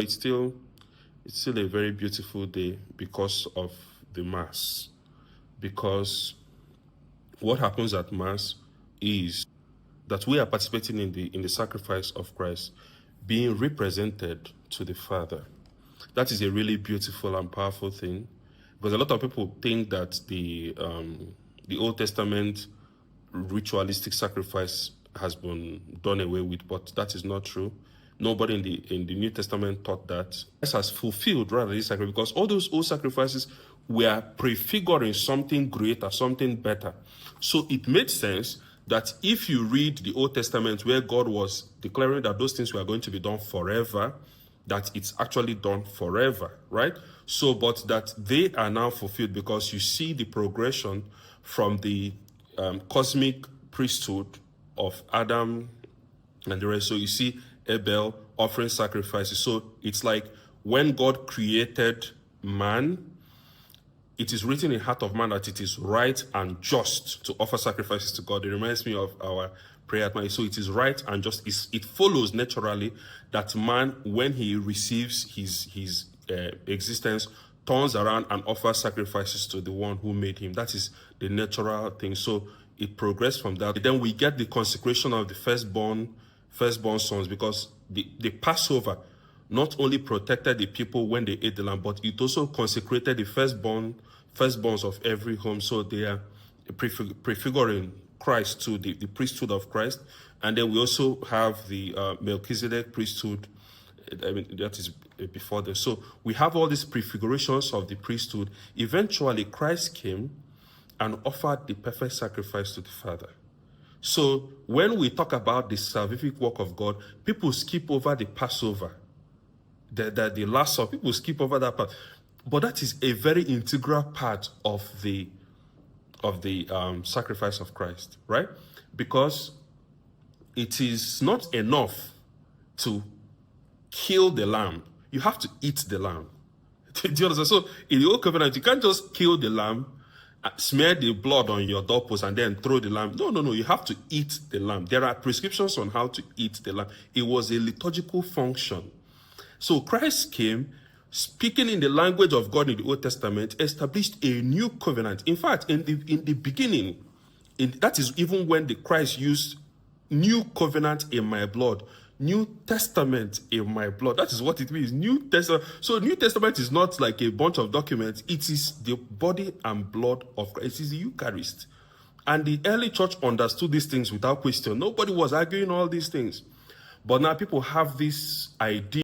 It's still a very beautiful day because of the Mass. Because what happens at Mass is that we are participating in the sacrifice of Christ, being represented to the Father. That is a really beautiful and powerful thing, because a lot of people think that the Old Testament ritualistic sacrifice has been done away with, but that is not true. Nobody in the New Testament taught that. Christ has fulfilled rather this sacrifice, because all those old sacrifices were prefiguring something greater, something better. So it made sense that if you read the Old Testament where God was declaring that those things were going to be done forever, that it's actually done forever, right? So, but that they are now fulfilled, because you see the progression from the cosmic priesthood of Adam and the rest. So you see Abel offering sacrifices. So it's like when God created man, it is written in the heart of man that it is right and just to offer sacrifices to God. It reminds me of our prayer at night. So it is right and just. It follows naturally that man, when he receives his existence, turns around and offers sacrifices to the one who made him. That is the natural thing. So it progressed from that. Then we get the consecration of the firstborn sons, because the Passover not only protected the people when they ate the lamb, but it also consecrated the firstborns of every home. So they are prefiguring Christ to the priesthood of Christ. And then we also have the Melchizedek priesthood. I mean, that is before this. So we have all these prefigurations of the priesthood. Eventually, Christ came and offered the perfect sacrifice to the Father. So when we talk about the salvific work of God, people skip over the Passover, the last supper. People skip over that part, but that is a very integral part of the sacrifice of Christ, right? Because it is not enough to kill the lamb; you have to eat the lamb. Do you understand? So in the Old Covenant, you can't just kill the lamb, smear the blood on your doorpost, and then throw the lamb. No. You have to eat the lamb. There are prescriptions on how to eat the lamb. It was a liturgical function. So Christ came, speaking in the language of God in the Old Testament, established a new covenant. In fact, in the beginning, that is even when the Christ used new covenant in my blood, New Testament in my blood. That is what it means, New Testament. So New Testament is not like a bunch of documents. It is the body and blood of Christ. It is the Eucharist. And the early church understood these things without question. Nobody was arguing all these things. But now people have this idea